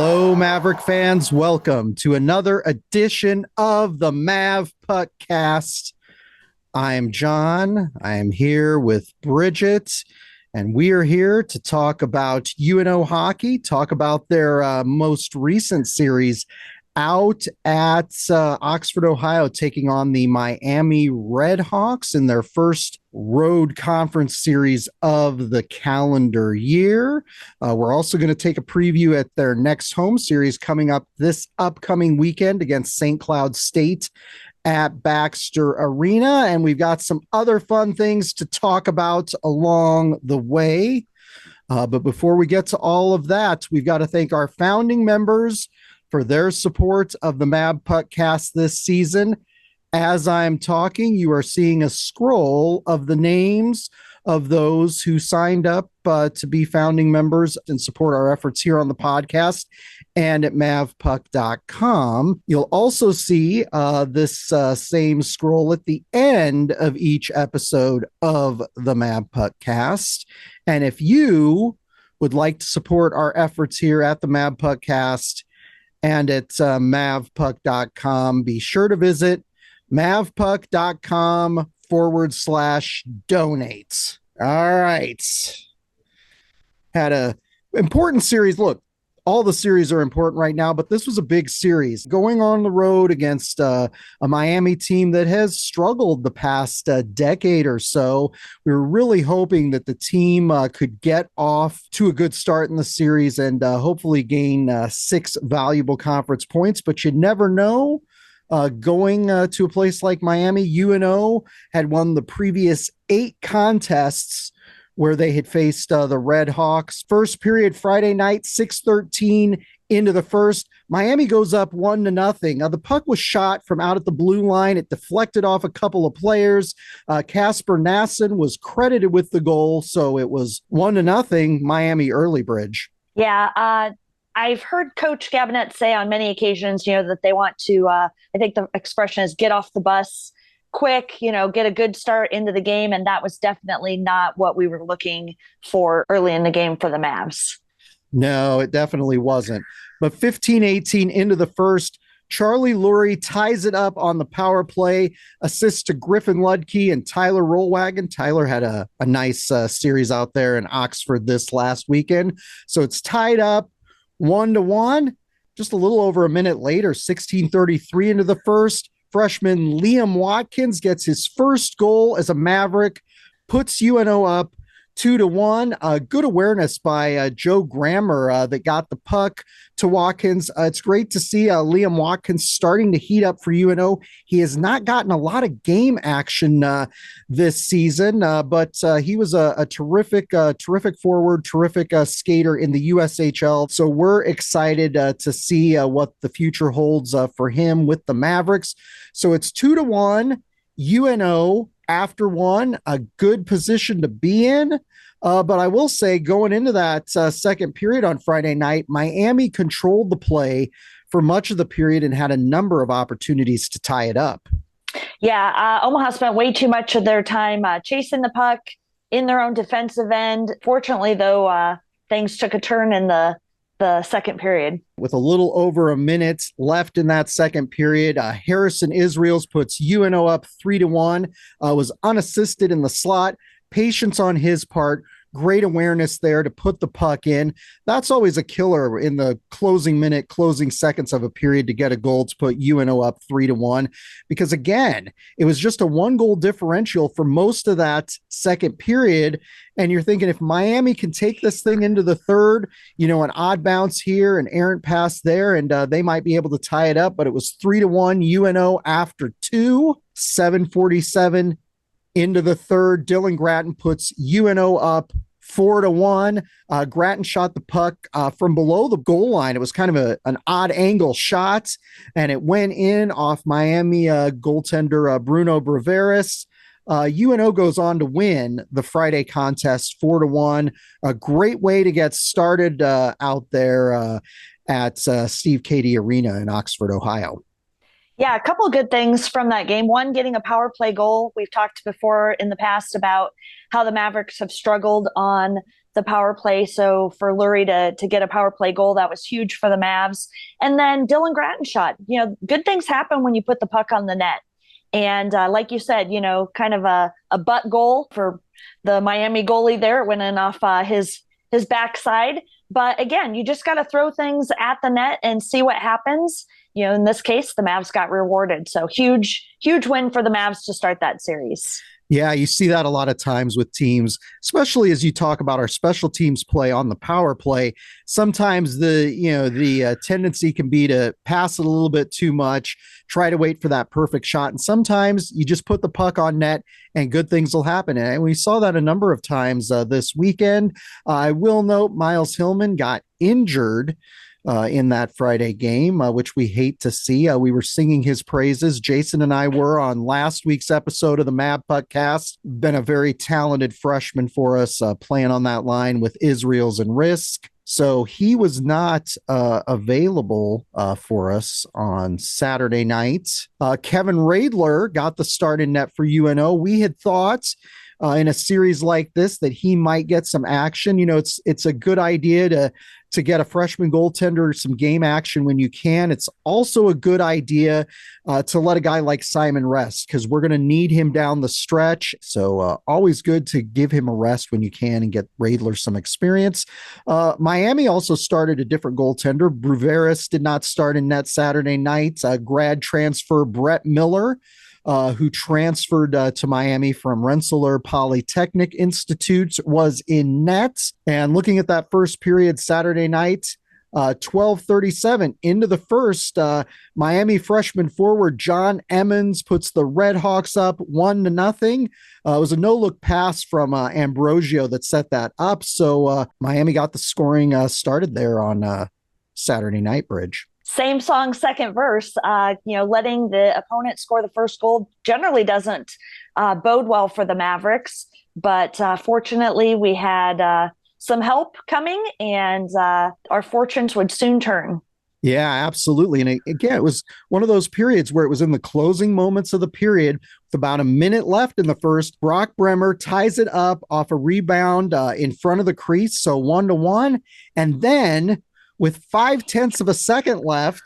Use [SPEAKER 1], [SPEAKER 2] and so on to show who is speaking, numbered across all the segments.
[SPEAKER 1] Hello, Maverick fans. Welcome to another edition of the Mavpuckcast. I am Jon. I am here with Bridget, and we are here to talk about UNO hockey, talk about their most recent series out at Oxford, Ohio, taking on the Miami RedHawks in their first road conference series of the calendar year. We're also going to take a preview at their next home series coming up this upcoming weekend against St. Cloud State at Baxter Arena. And we've got some other fun things to talk about along the way. But before we get to all of that, we've got to thank our founding members for their support of the Mavpuckcast this season. As I'm talking, you are seeing a scroll of the names of those who signed up to be founding members and support our efforts here on the podcast and at mavpuck.com. You'll also see this same scroll at the end of each episode of the Mavpuckcast. And if you would like to support our efforts here at the Mavpuckcast and at mavpuck.com, be sure to visit mavpuck.com/donate. All right. Had a important series. Look, all the series are important right now, but this was a big series going on the road against a Miami team that has struggled the past decade or so. We were really hoping that the team could get off to a good start in the series and hopefully gain 6 valuable conference points, but you never know. Going to a place like Miami, UNO had won the previous 8 contests where they had faced the RedHawks. First period, Friday night, 6:13 into the first. Miami goes up 1-0. The puck was shot from out at the blue line. It deflected off a couple of players. Casper Nasson was credited with the goal, so it was 1-0 Miami early, Bridge.
[SPEAKER 2] Yeah, I've heard Coach Gabinet say on many occasions, that they want to, I think the expression is get off the bus quick, get a good start into the game. And that was definitely not what we were looking for early in the game for the Mavs.
[SPEAKER 1] No, it definitely wasn't. But 15-18 into the first, Charlie Lurie ties it up on the power play, assist to Griffin Ludke and Tyler Rollwagon. Tyler had a nice series out there in Oxford this last weekend. So it's tied up 1-1. Just a little over a minute later, 16:33 into the first, freshman Liam Watkins gets his first goal as a Maverick, puts UNO up 2-1. Good awareness by Joe Grammer that got the puck to Watkins. It's great to see Liam Watkins starting to heat up for UNO. He has not gotten a lot of game action this season, but he was a terrific forward, terrific skater in the USHL. So we're excited to see what the future holds for him with the Mavericks. So it's 2-1 UNO after one, a good position to be in. But I will say, going into that second period on Friday night, Miami controlled the play for much of the period and had a number of opportunities to tie it up.
[SPEAKER 2] Yeah, Omaha spent way too much of their time chasing the puck in their own defensive end. Fortunately, though, things took a turn in the second period.
[SPEAKER 1] With a little over a minute left in that second period, Harrison Israels puts UNO up 3-1, was unassisted in the slot. Patience on his part, great awareness there to put the puck in. That's always a killer in the closing seconds of a period to get a goal to put UNO up 3-1. Because again, it was just a 1-goal differential for most of that second period. And you're thinking, if Miami can take this thing into the third, an odd bounce here, an errant pass there, and they might be able to tie it up. But it was 3-1 UNO after 2, 7:47 into the third. Dylan Gratton puts UNO up 4-1. Gratton shot the puck from below the goal line. It was kind of an odd angle shot, and it went in off Miami goaltender Bruno Braveris. UNO goes on to win the Friday contest 4-1. A great way to get started out there at Steve Cady Arena in Oxford, Ohio.
[SPEAKER 2] Yeah, a couple of good things from that game. One, getting a power play goal. We've talked before in the past about how the Mavericks have struggled on the power play. So for Lurie to get a power play goal, that was huge for the Mavs. And then Dylan Grattan shot. Good things happen when you put the puck on the net. And like you said, kind of a butt goal for the Miami goalie there. It went in off his backside. But again, you just got to throw things at the net and see what happens. In this case, the Mavs got rewarded. So huge win for the Mavs to start that series.
[SPEAKER 1] Yeah, you see that a lot of times with teams, especially as you talk about our special teams play on the power play. Sometimes the tendency can be to pass it a little bit too much, try to wait for that perfect shot. And sometimes you just put the puck on net and good things will happen. And we saw that a number of times this weekend. I will note Miles Hillman got injured in that Friday game, which we hate to see. We were singing his praises. Jason and I were on last week's episode of the Mavpuckcast. Been a very talented freshman for us, playing on that line with Israels and Risk. So he was not available for us on Saturday night. Kevin Radler got the start in net for UNO. We had thought in a series like this that he might get some action. It's a good idea to get a freshman goaltender some game action when you can. It's also a good idea to let a guy like Simon rest because we're going to need him down the stretch. So always good to give him a rest when you can and get Radler some experience. Miami also started a different goaltender. Bruveris did not start in net Saturday night. Grad transfer Brett Miller, who transferred to Miami from Rensselaer Polytechnic Institute, was in net. And looking at that first period Saturday night, 12:37 into the first, Miami freshman forward John Emmons puts the RedHawks up 1-0. It was a no-look pass from Ambrosio that set that up. So Miami got the scoring started there on Saturday night, Bridge.
[SPEAKER 2] Same song, second verse. Letting the opponent score the first goal generally doesn't bode well for the Mavericks. But fortunately, we had some help coming, and our fortunes would soon turn.
[SPEAKER 1] Yeah, absolutely. And again, it was one of those periods where it was in the closing moments of the period with about a minute left in the first. Brock Bremer ties it up off a rebound in front of the crease. So 1-1. And then with 0.5 of a second left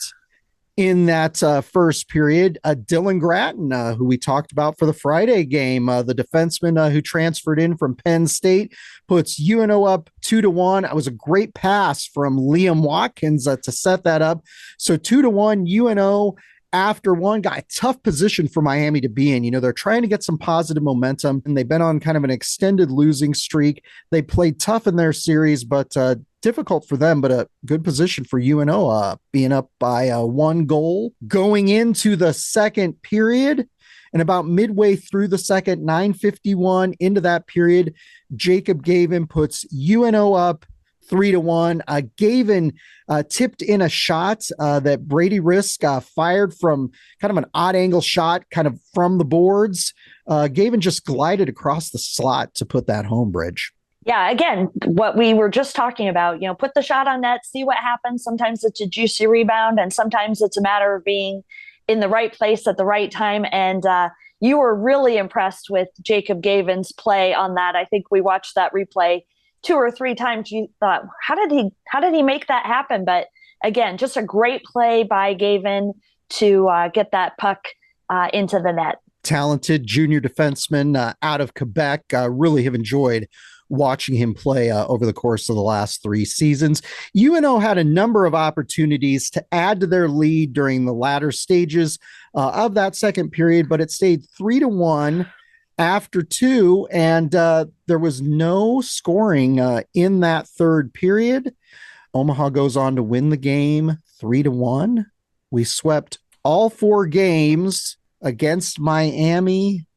[SPEAKER 1] in that first period, Dylan Grattan, who we talked about for the Friday game, the defenseman who transferred in from Penn State, puts UNO up 2-1. It was a great pass from Liam Watkins to set that up. So 2-1 UNO after one. Got a tough position for Miami to be in. They're trying to get some positive momentum, and they've been on kind of an extended losing streak. They played tough in their series, but difficult for them, but a good position for UNO, being up by 1 goal going into the second period. And about midway through the second, 9:51 into that period, Jacob Gavin puts UNO up 3-1. Gavin tipped in a shot that Brady Risk fired from kind of an odd angle shot, kind of from the boards. Gavin just glided across the slot to put that home, Bridge.
[SPEAKER 2] Yeah, again, what we were just talking about, put the shot on net, see what happens. Sometimes it's a juicy rebound, and sometimes it's a matter of being in the right place at the right time. And you were really impressed with Jacob Gavin's play on that. I think we watched that replay 2 or 3 times. You thought, how did he make that happen? But again, just a great play by Gavin to get that puck into the net.
[SPEAKER 1] Talented junior defenseman out of Quebec. Really have enjoyed watching him play over the course of the last 3 seasons. UNO had a number of opportunities to add to their lead during the latter stages of that second period, but it stayed 3-1 after 2, and there was no scoring in that third period. Omaha goes on to win the game 3-1. We swept all 4 games against Miami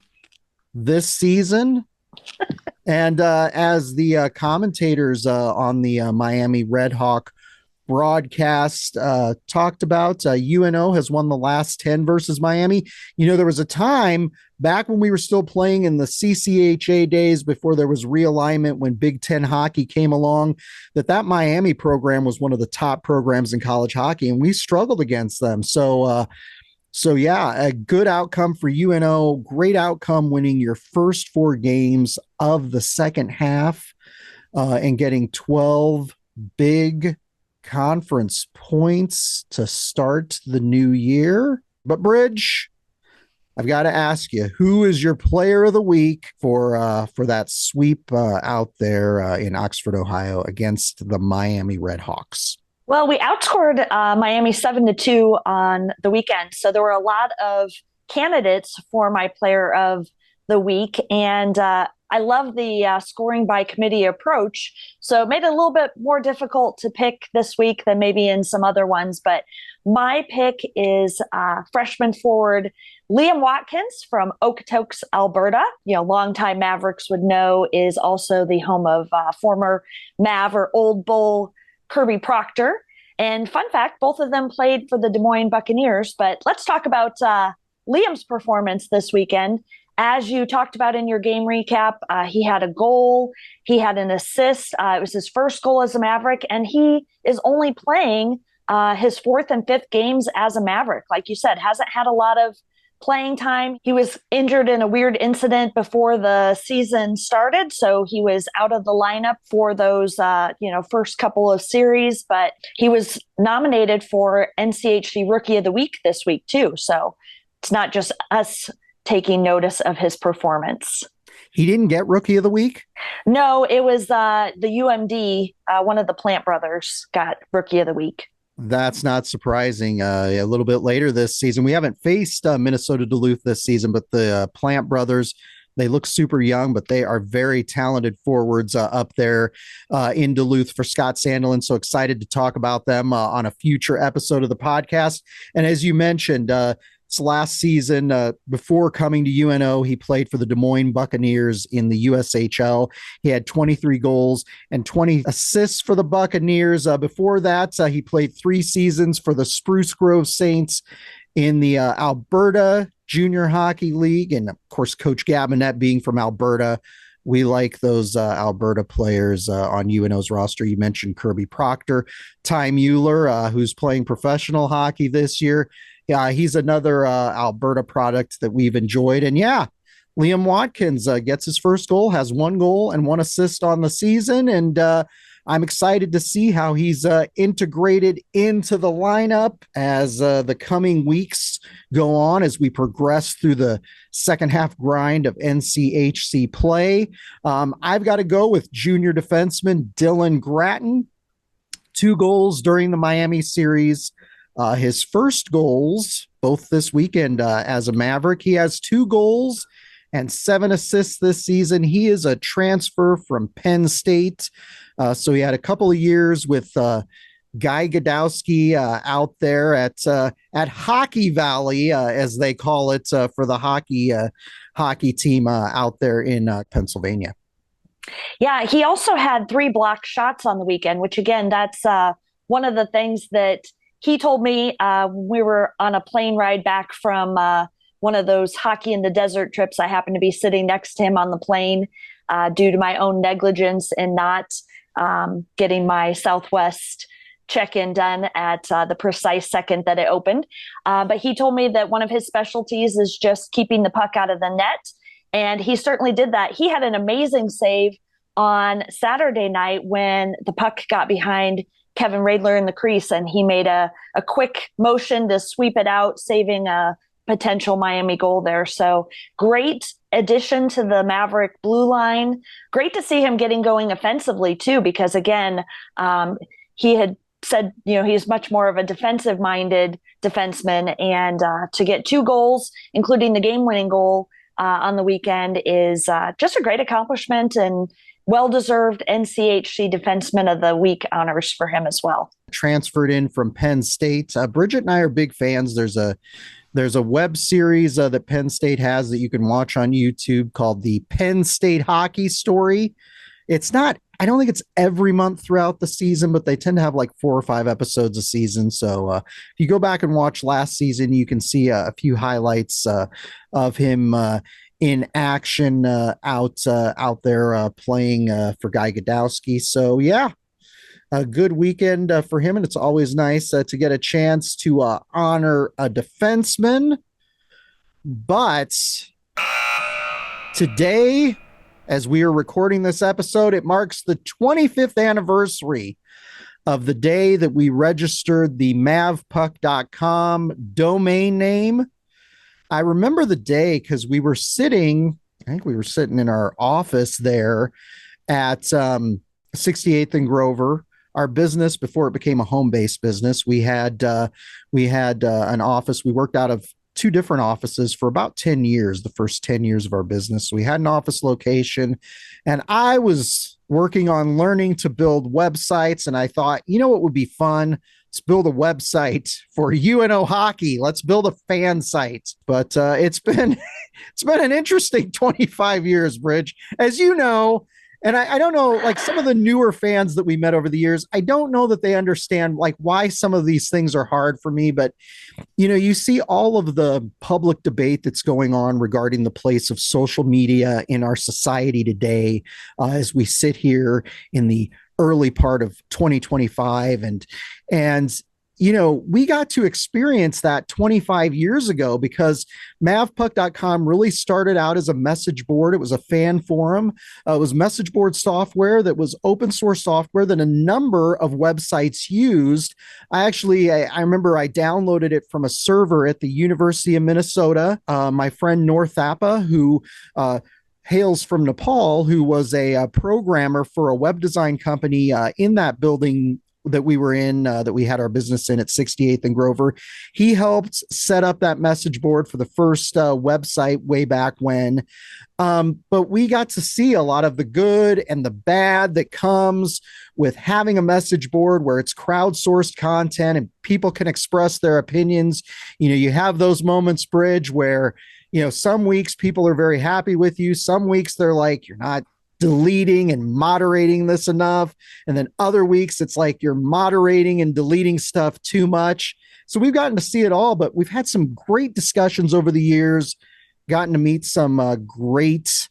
[SPEAKER 1] this season. And as the commentators on the Miami RedHawk broadcast talked about, UNO has won the last 10 versus Miami. There was a time back when we were still playing in the CCHA days before there was realignment, when Big Ten hockey came along, that Miami program was one of the top programs in college hockey, and we struggled against them. So yeah, a good outcome for UNO. Great outcome winning your first 4 games of the second half. and getting 12 big conference points to start the new year. But Bridge, I've got to ask you, who is your player of the week for that sweep out there in Oxford, Ohio against the Miami RedHawks?
[SPEAKER 2] Well, we outscored Miami 7-2 on the weekend. So there were a lot of candidates for my player of the week. And I love the scoring by committee approach. So it made it a little bit more difficult to pick this week than maybe in some other ones. But my pick is freshman forward Liam Watkins from Okotoks, Alberta. Longtime Mavericks would know is also the home of former Mav or Old Bull Kirby Proctor. And fun fact, both of them played for the Des Moines Buccaneers. But let's talk about Liam's performance this weekend. As you talked about in your game recap, he had a goal, he had an assist. It was his first goal as a Maverick, and he is only playing his fourth and fifth games as a Maverick. Like you said, hasn't had a lot of playing time. He was injured in a weird incident before the season started, so he was out of the lineup for those first couple of series, but he was nominated for NCHC Rookie of the Week this week too. So it's not just us taking notice of his performance.
[SPEAKER 1] He didn't get Rookie of the Week?
[SPEAKER 2] No, it was the UMD, one of the Plant brothers got Rookie of the Week.
[SPEAKER 1] That's not surprising. A little bit later this season, we haven't faced Minnesota Duluth this season, but the Plant brothers, they look super young, but they are very talented forwards up there in Duluth for Scott Sandelin. So excited to talk about them on a future episode of the podcast. And as you mentioned, it's last season, before coming to UNO, he played for the Des Moines Buccaneers in the USHL. He had 23 goals and 20 assists for the Buccaneers. Before that, he played 3 seasons for the Spruce Grove Saints in the Alberta Junior Hockey League. And of course, Coach Gabinet being from Alberta, we like those Alberta players on UNO's roster. You mentioned Kirby Proctor, Ty Mueller, who's playing professional hockey this year. Yeah, he's another Alberta product that we've enjoyed. And yeah, Liam Watkins gets his first goal, has 1 goal and 1 assist on the season. And I'm excited to see how he's integrated into the lineup as the coming weeks go on, as we progress through the second half grind of NCHC play. I've got to go with junior defenseman Dylan Gratton. 2 goals during the Miami series. His first goals, both this weekend as a Maverick. He has 2 goals and 7 assists this season. He is a transfer from Penn State. So he had a couple of years with Guy Gadowski out there at Hockey Valley, as they call it, for the hockey team out there in Pennsylvania.
[SPEAKER 2] Yeah, he also had 3 blocked shots on the weekend, which again, that's one of the things that he told me we were on a plane ride back from one of those hockey in the desert trips. I happened to be sitting next to him on the plane due to my own negligence in not getting my Southwest check-in done at the precise second that it opened. But he told me that one of his specialties is just keeping the puck out of the net. And he certainly did that. He had an amazing save on Saturday night when the puck got behind Kevin Radler in the crease, and he made a quick motion to sweep it out, saving a potential Miami goal there. So great addition to the Maverick blue line. Great to see him getting going offensively too, because again, he had said, he's much more of a defensive-minded defenseman, and to get 2 goals, including the game-winning goal on the weekend, is just a great accomplishment, and well-deserved NCHC Defenseman of the Week honors for him as well.
[SPEAKER 1] Transferred in from Penn State. Bridget and I are big fans. There's a web series that Penn State has that you can watch on YouTube called the Penn State Hockey Story. It's not, I don't think it's every month throughout the season, but they tend to have like 4 or 5 episodes a season. So if you go back and watch last season, you can see a few highlights of him in action out there playing for Guy Gadowski. So yeah, a good weekend for him, and it's always nice to get a chance to honor a defenseman. But today As we are recording this episode, it marks the 25th anniversary of the day that we registered the MavPuck.com domain name. I remember the day because I think we were sitting in our office there at 68th and Grover. Our business, before it became a home-based business, we had an office. We worked out of two different offices for about 10 years, the first 10 years of our business. So we had an office location, and I was working on learning to build websites. And I thought, you know what would be fun? Let's build a website for UNO hockey. Let's build a fan site. But it's been an interesting 25 years, Bridge, as you know. And I don't know, like some of the newer fans that we met over the years, I don't know that they understand like why some of these things are hard for me. But, you know, you see all of the public debate that's going on regarding the place of social media in our society today, as we sit here in the early part of 2025. And you know, we got to experience that 25 years ago because MavPuck.com really started out as a message board. It was a fan forum. It was message board software that was open source software that a number of websites used. I remember I downloaded it from a server at the University of Minnesota. My friend Noor Thapa, who hails from Nepal, who was a programmer for a web design company in that building that we were in, that we had our business in at 68th and Grover. He helped set up that message board for the first website way back when. But we got to see a lot of the good and the bad that comes with having a message board where it's crowdsourced content and people can express their opinions. You know, you have those moments, Bridge, where, you know, some weeks people are very happy with you. Some weeks they're like, you're not deleting and moderating this enough. And then other weeks it's like you're moderating and deleting stuff too much. So we've gotten to see it all, but we've had some great discussions over the years, gotten to meet some great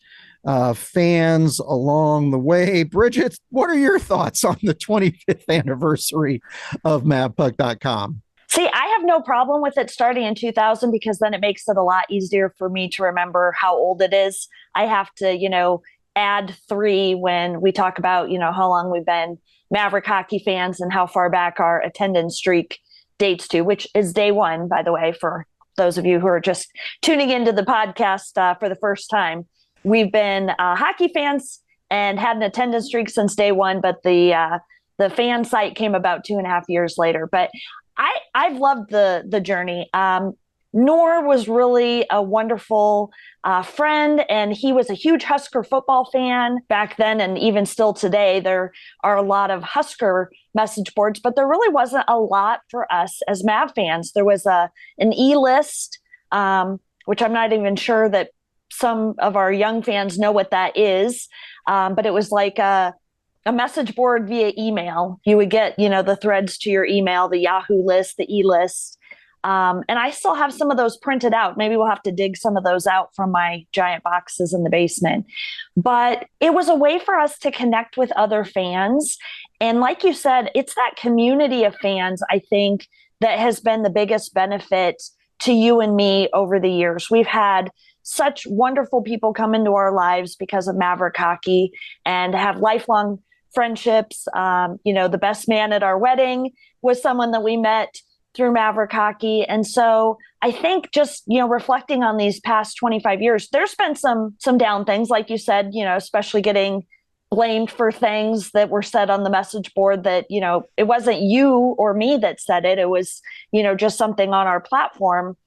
[SPEAKER 1] fans along the way. Bridget, what are your thoughts on the 25th anniversary of MavPuck.com?
[SPEAKER 2] See, I have no problem with it starting in 2000 because then it makes it a lot easier for me to remember how old it is. I have to, add 3 when we talk about, how long we've been Maverick hockey fans and how far back our attendance streak dates to, which is day 1, by the way, for those of you who are just tuning into the podcast for the first time. We've been hockey fans and had an attendance streak since day 1, but the fan site came about 2.5 years later. But I've loved the journey. Noor was really a wonderful friend, and he was a huge Husker football fan back then, and even still today. There are a lot of Husker message boards, but there really wasn't a lot for us as Mav fans. There was an e-list, which I'm not even sure that some of our young fans know what that is, but it was like a message board via email. You would get, the threads to your email, the Yahoo list, the e-list. And I still have some of those printed out. Maybe we'll have to dig some of those out from my giant boxes in the basement. But it was a way for us to connect with other fans. And like you said, it's that community of fans, I think, that has been the biggest benefit to you and me over the years. We've had such wonderful people come into our lives because of Maverick hockey and have lifelong friendships. The best man at our wedding was someone that we met through Maverick hockey. And so I think just, reflecting on these past 25 years, there's been some down things, like you said, especially getting blamed for things that were said on the message board that, it wasn't you or me that said it. It was, just something on our platform.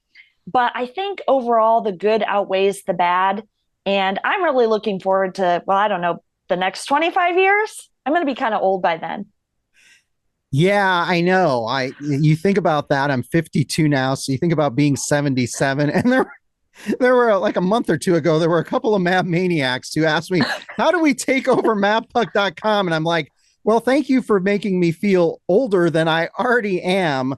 [SPEAKER 2] But I think overall the good outweighs the bad. And I'm really looking forward to, the next 25 years. I'm going to be kind of old by then.
[SPEAKER 1] Yeah, I know. You think about that. I'm 52 now, so you think about being 77. And there were like a month or two ago, there were a couple of Mav maniacs who asked me, how do we take over MavPuck.com? And I'm like, well, thank you for making me feel older than I already am.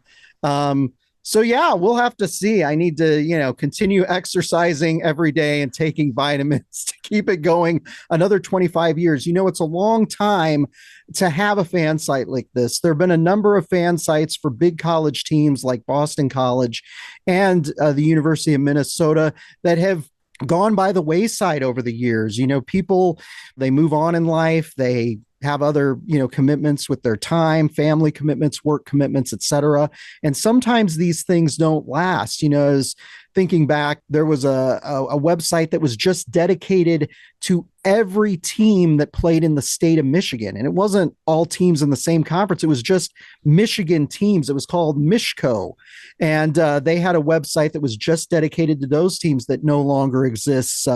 [SPEAKER 1] So yeah, we'll have to see. I need to, continue exercising every day and taking vitamins to keep it going another 25 years. It's a long time to have a fan site like this. There have been a number of fan sites for big college teams like Boston College and the University of Minnesota that have gone by the wayside over the years. People, they move on in life, they have other, commitments with their time, family commitments, work commitments, etc. And sometimes these things don't last. As thinking back, there was a website that was just dedicated to every team that played in the state of Michigan. And it wasn't all teams in the same conference. It was just Michigan teams. It was called Mishco. And they had a website that was just dedicated to those teams that no longer exists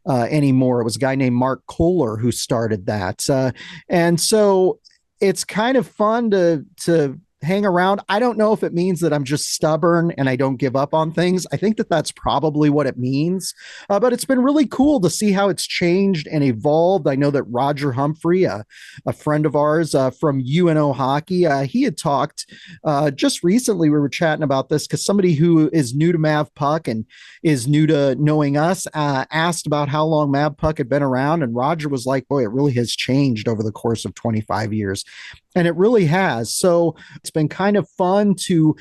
[SPEAKER 1] anymore. It was a guy named Mark Kohler who started that. And so it's kind of fun to hang around. I don't know if it means that I'm just stubborn and I don't give up on things. I think that that's probably what it means. But it's been really cool to see how it's changed and evolved. I know that Roger Humphrey, a friend of ours from UNO Hockey, he had talked just recently. We were chatting about this because somebody who is new to MavPuck and is new to knowing us asked about how long MavPuck had been around. And Roger was like, boy, it really has changed over the course of 25 years. And it really has. So it's been kind of fun to,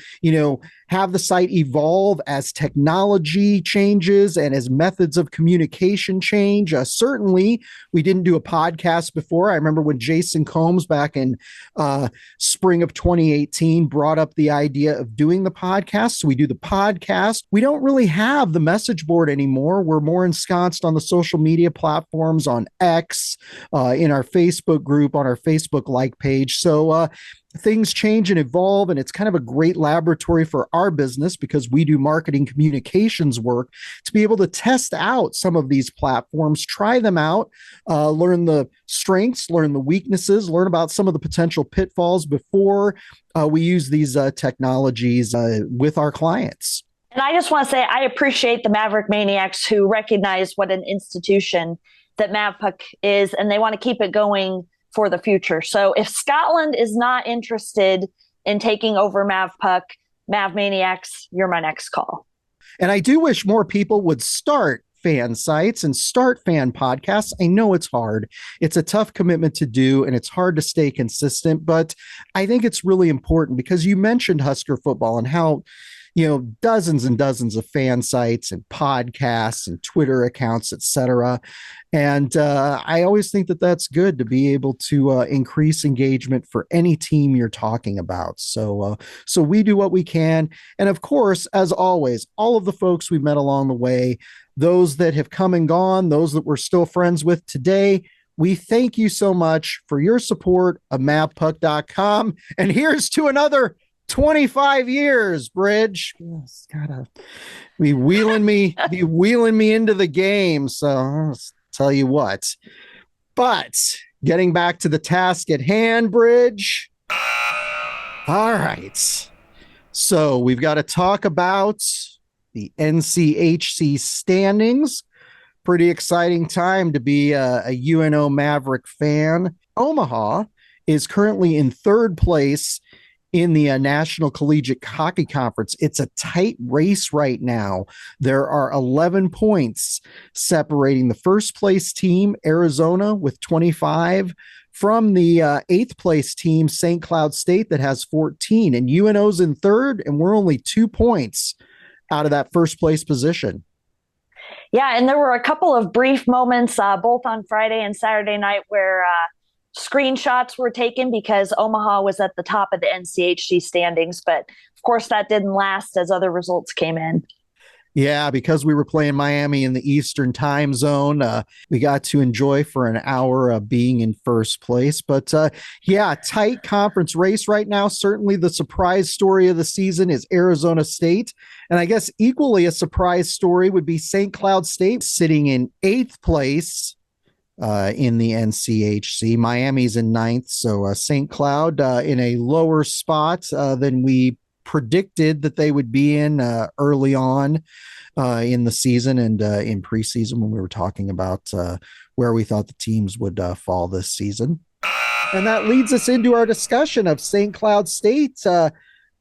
[SPEAKER 1] have the site evolve as technology changes and as methods of communication change. Certainly, we didn't do a podcast before. I remember when Jason Combs back in spring of 2018 brought up the idea of doing the podcast. So we do the podcast. We don't really have the message board anymore. We're more ensconced on the social media platforms, on X, in our Facebook group, on our Facebook like page. So things change and evolve, and it's kind of a great laboratory for our business because we do marketing communications work to be able to test out some of these platforms, try them out, learn the strengths, learn the weaknesses, learn about some of the potential pitfalls before we use these technologies with our clients.
[SPEAKER 2] And I just want to say, I appreciate the Maverick Maniacs who recognize what an institution that MavPuck is, and they want to keep it going for the future. So if Scotland is not interested in taking over MavPuck, Mav Maniacs, you're my next call.
[SPEAKER 1] And I do wish more people would start fan sites and start fan podcasts. I know it's hard. It's a tough commitment to do, and it's hard to stay consistent, but I think it's really important because you mentioned Husker football and how dozens and dozens of fan sites and podcasts and Twitter accounts, etc. And I always think that that's good to be able to increase engagement for any team you're talking about. So we do what we can. And of course, as always, all of the folks we've met along the way, those that have come and gone, those that we're still friends with today, we thank you so much for your support of Mavpuck.com. And here's to another 25 years, Bridge. Yes, gotta be wheeling me into the game. So I'll tell you what. But getting back to the task at hand, Bridge. All right. So we've got to talk about the NCHC standings. Pretty exciting time to be a UNO Maverick fan. Omaha is currently in third place in the National Collegiate Hockey Conference. It's a tight race right now. There are 11 points separating the first place team, Arizona, with 25, from the eighth place team, St. Cloud State, that has 14. And UNO's in third, and we're only 2 points out of that first place position.
[SPEAKER 2] Yeah, and there were a couple of brief moments, both on Friday and Saturday night, where screenshots were taken because Omaha was at the top of the NCHC standings. But of course, that didn't last as other results came in.
[SPEAKER 1] Yeah, because we were playing Miami in the Eastern time zone, we got to enjoy for an hour being in first place. But yeah, tight conference race right now. Certainly the surprise story of the season is Arizona State. And I guess equally a surprise story would be St. Cloud State sitting in eighth place in the NCHC. Miami's in ninth. So St. Cloud in a lower spot than we predicted that they would be in early on in the season and in preseason when we were talking about where we thought the teams would fall this season. And that leads us into our discussion of St. Cloud State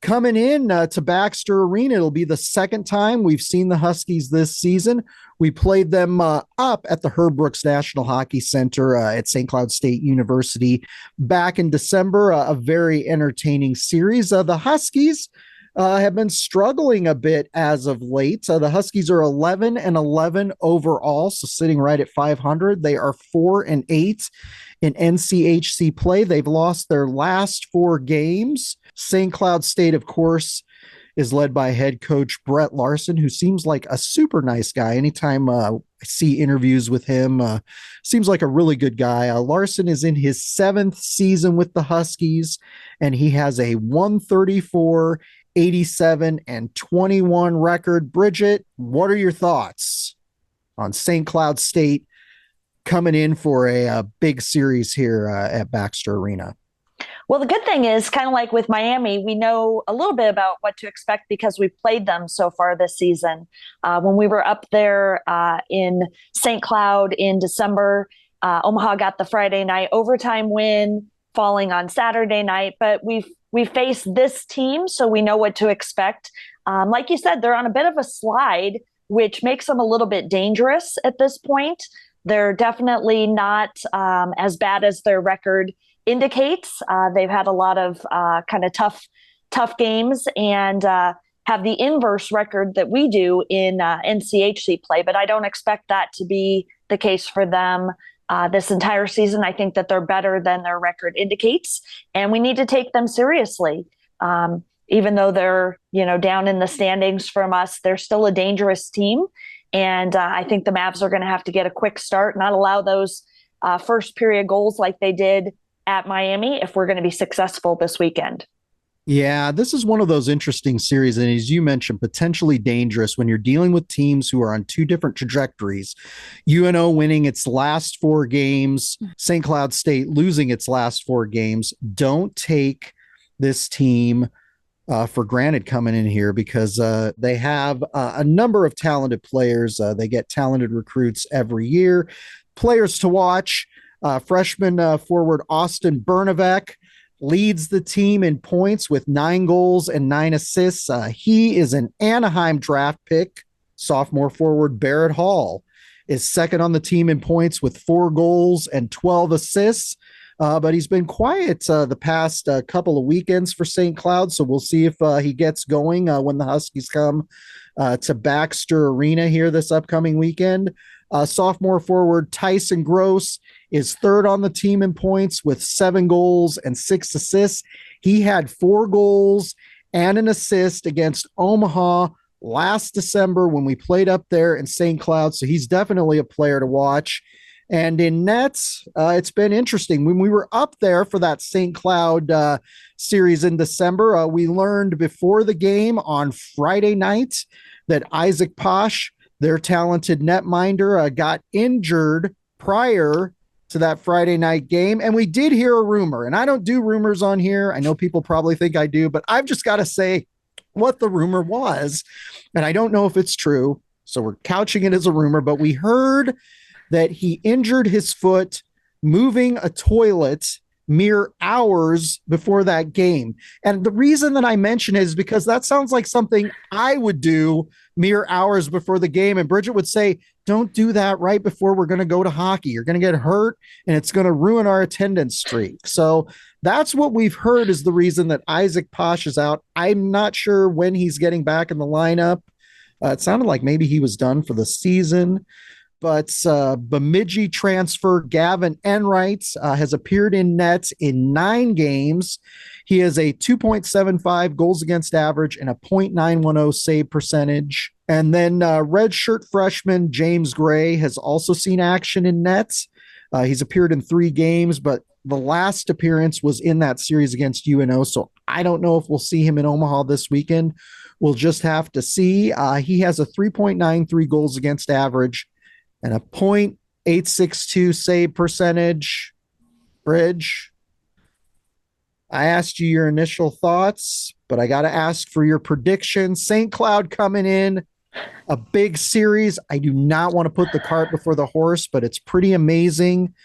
[SPEAKER 1] coming in to Baxter Arena. It'll be the second time we've seen the Huskies this season. We played them up at the Herb Brooks National Hockey Center at St. Cloud State University back in December, a very entertaining series. The Huskies have been struggling a bit as of late. The Huskies are 11-11 overall, so sitting right at 500. They are 4-8 in NCHC play. They've lost their last 4 games. St. Cloud State, of course, is led by head coach Brett Larson, who seems like a super nice guy. Anytime I see interviews with him, seems like a really good guy. Larson is in his 7th season with the Huskies, and he has a 134, 87, and 21 record. Bridget, what are your thoughts on St. Cloud State coming in for a big series here at Baxter Arena?
[SPEAKER 2] Well, the good thing is, kind of like with Miami, we know a little bit about what to expect because we've played them so far this season. When we were up there in St. Cloud in December, Omaha got the Friday night overtime win falling on Saturday night, but we faced this team, so we know what to expect. Like you said, they're on a bit of a slide, which makes them a little bit dangerous at this point. They're definitely not as bad as their record indicates. They've had a lot of kind of tough games and have the inverse record that we do in NCHC play, but I don't expect that to be the case for them this entire season. I think that they're better than their record indicates, and we need to take them seriously. Even though they're, down in the standings from us, they're still a dangerous team. And I think the Mavs are going to have to get a quick start, not allow those first period goals like they did at Miami if we're going to be successful this weekend.
[SPEAKER 1] Yeah, this is one of those interesting series. And as you mentioned, potentially dangerous when you're dealing with teams who are on 2 different trajectories. UNO winning its last 4 games, St. Cloud State losing its last 4 games. Don't take this team for granted coming in here because they have a number of talented players. They get talented recruits every year. Players to watch. Freshman forward Austin Bernavec leads the team in points with 9 goals and 9 assists. He is an Anaheim draft pick. Sophomore forward Barrett Hall is second on the team in points with 4 goals and 12 assists. But he's been quiet the past couple of weekends for St. Cloud, so we'll see if he gets going when the Huskies come to Baxter Arena here this upcoming weekend. Sophomore forward Tyson Gross is third on the team in points with 7 goals and 6 assists. He had 4 goals and an assist against Omaha last December when we played up there in St. Cloud, so he's definitely a player to watch. And in nets, it's been interesting. When we were up there for that St. Cloud series in December, we learned before the game on Friday night that Isaac Posh, their talented netminder, got injured prior to that Friday night game. And we did hear a rumor, and I don't do rumors on here. I know people probably think I do, but I've just got to say what the rumor was. And I don't know if it's true, so we're couching it as a rumor, but we heard that he injured his foot moving a toilet mere hours before that game. And the reason that I mention it is because that sounds like something I would do mere hours before the game. And Bridget would say, don't do that right before we're going to go to hockey. You're going to get hurt and it's going to ruin our attendance streak. So that's what we've heard is the reason that Isaac Posh is out. I'm not sure when he's getting back in the lineup. It sounded like maybe he was done for the season. But Bemidji transfer Gavin Enright has appeared in nets in 9 games. He has a 2.75 goals against average and a .910 save percentage. And then redshirt freshman James Gray has also seen action in nets. He's appeared in 3 games, but the last appearance was in that series against UNO. So I don't know if we'll see him in Omaha this weekend. We'll just have to see. He has a 3.93 goals against average and a .862 save percentage. Bridge, I asked you your initial thoughts, but I got to ask for your prediction. St. Cloud coming in, a big series. I do not want to put the cart before the horse, but it's pretty amazing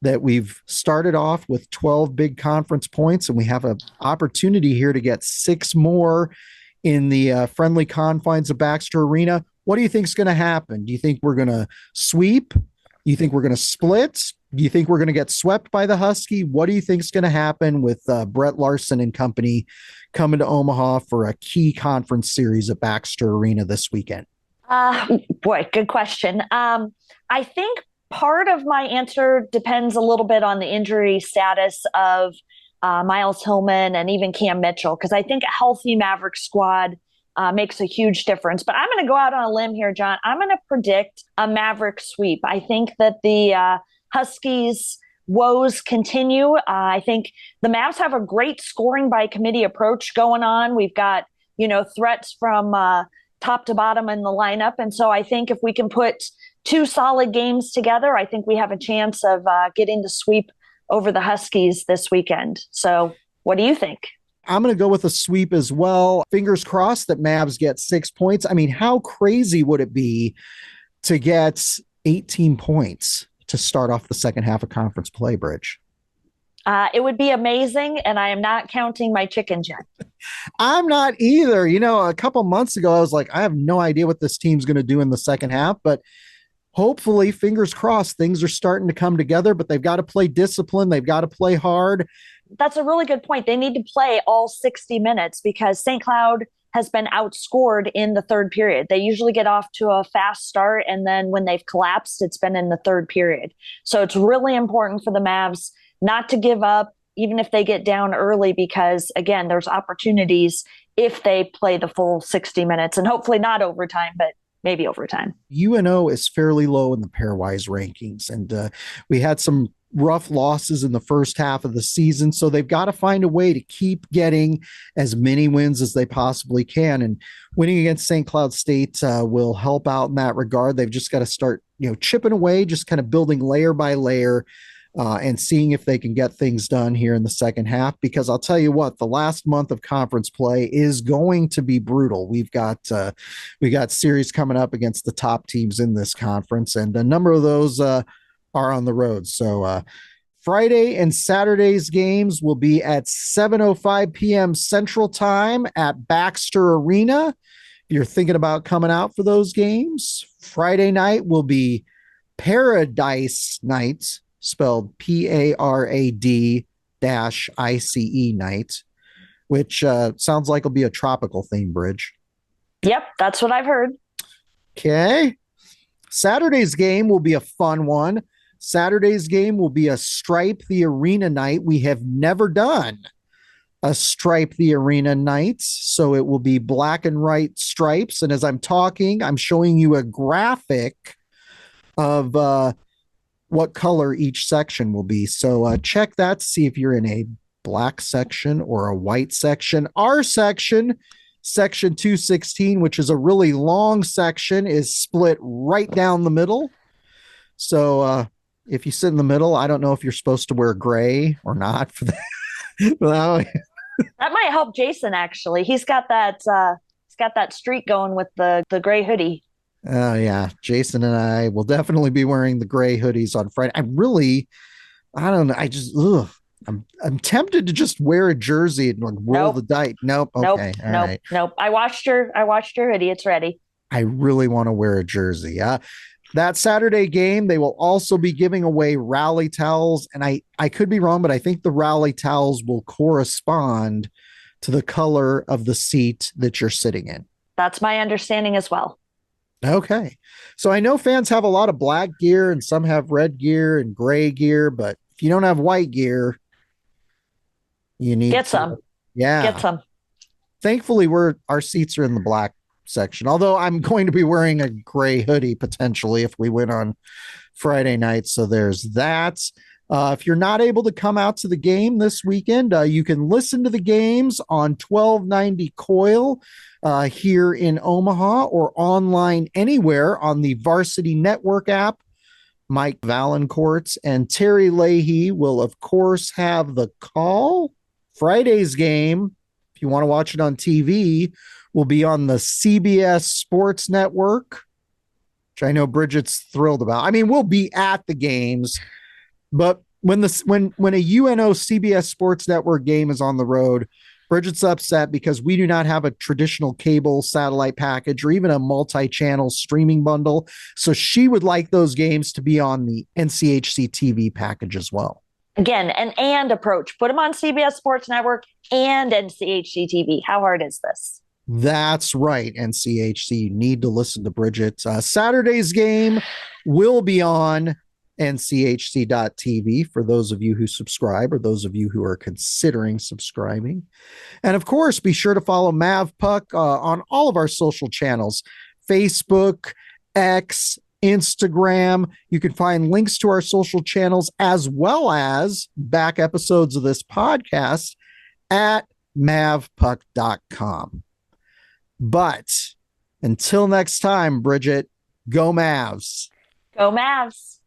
[SPEAKER 1] that we've started off with 12 big conference points, and we have an opportunity here to get 6 more in the friendly confines of Baxter Arena. What do you think is going to happen? Do you think we're going to sweep? Do you think we're going to split? Do you think we're going to get swept by the Husky? What do you think is going to happen with Brett Larson and company coming to Omaha for a key conference series at Baxter Arena this weekend?
[SPEAKER 2] Boy, good question. I think part of my answer depends a little bit on the injury status of Miles Hillman and even Cam Mitchell, because I think a healthy Maverick squad makes a huge difference. But I'm going to go out on a limb here, John. I'm going to predict a Maverick sweep. I think that the Huskies' woes continue. I think the Mavs have a great scoring by committee approach going on. We've got, threats from top to bottom in the lineup. And so I think if we can put two solid games together, I think we have a chance of getting the sweep over the Huskies this weekend. So what do you think?
[SPEAKER 1] I'm going to go with a sweep as well. Fingers crossed that Mavs get 6 points. I mean, how crazy would it be to get 18 points to start off the second half of conference play, Bridge?
[SPEAKER 2] It would be amazing, and I am not counting my chicken yet.
[SPEAKER 1] I'm not either. A couple months ago, I was like, I have no idea what this team's going to do in the second half, but hopefully, fingers crossed, things are starting to come together, but they've got to play discipline. They've got to play hard.
[SPEAKER 2] That's a really good point. They need to play all 60 minutes because St. Cloud has been outscored in the third period. They usually get off to a fast start, and then when they've collapsed, it's been in the third period. So it's really important for the Mavs not to give up, even if they get down early, because, again, there's opportunities if they play the full 60 minutes, and hopefully not overtime, but maybe overtime.
[SPEAKER 1] UNO is fairly low in the pairwise rankings, and we had some rough losses in the first half of the season, so they've got to find a way to keep getting as many wins as they possibly can, and winning against St. Cloud State will help out in that regard. They've just got to start, chipping away, just kind of building layer by layer, and seeing if they can get things done here in the second half, because I'll tell you what, the last month of conference play is going to be brutal. We got series coming up against the top teams in this conference, and a number of those are on the road. So Friday and Saturday's games will be at 7:05 p.m. Central Time at Baxter Arena. If you're thinking about coming out for those games, Friday night will be Paradise Night, spelled PARAD-ICE night, which sounds like it'll be a tropical theme, Bridge.
[SPEAKER 2] Yep, that's what I've heard.
[SPEAKER 1] Okay. Saturday's game will be a fun one. Saturday's game will be a Stripe the Arena night. We have never done a Stripe the Arena night, so it will be black and white stripes. And as I'm talking, I'm showing you a graphic of what color each section will be. So check that to see if you're in a black section or a white section. Our section, section 216, which is a really long section, is split right down the middle. So if you sit in the middle, I don't know if you're supposed to wear gray or not for that.
[SPEAKER 2] That might help Jason, actually. He's got that streak going with the gray hoodie.
[SPEAKER 1] Oh, yeah. Jason and I will definitely be wearing the gray hoodies on Friday. I don't know. I'm tempted to just wear a jersey and roll the dice. Nope. Okay.
[SPEAKER 2] Nope. I watched your hoodie. It's ready.
[SPEAKER 1] I really want to wear a jersey. That Saturday game, they will also be giving away rally towels. And I could be wrong, but I think the rally towels will correspond to the color of the seat that you're sitting in.
[SPEAKER 2] That's my understanding as well.
[SPEAKER 1] Okay. So I know fans have a lot of black gear and some have red gear and gray gear, but if you don't have white gear, you need
[SPEAKER 2] get some.
[SPEAKER 1] Yeah.
[SPEAKER 2] Get some.
[SPEAKER 1] Thankfully, our seats are in the black section, although I'm going to be wearing a gray hoodie potentially if we win on Friday night. So there's that. If you're not able to come out to the game this weekend, you can listen to the games on 1290 Coil here in Omaha or online anywhere on the Varsity Network app. Mike Valancourt and Terry Leahy will, of course, have the call. Friday's game, if you want to watch it on TV, will be on the CBS Sports Network, which I know Bridget's thrilled about. I mean, we'll be at the games, but when a UNO CBS Sports Network game is on the road, Bridget's upset because we do not have a traditional cable satellite package or even a multi-channel streaming bundle. So she would like those games to be on the NCHC TV package as well.
[SPEAKER 2] Again, an and approach. Put them on CBS Sports Network and NCHC TV. How hard is this?
[SPEAKER 1] That's right, NCHC. You need to listen to Bridget. Saturday's game will be on NCHC.TV for those of you who subscribe or those of you who are considering subscribing. And of course, be sure to follow MavPuck on all of our social channels, Facebook, X, Instagram. You can find links to our social channels as well as back episodes of this podcast at mavpuck.com. But until next time, Bridget, go Mavs.
[SPEAKER 2] Go Mavs.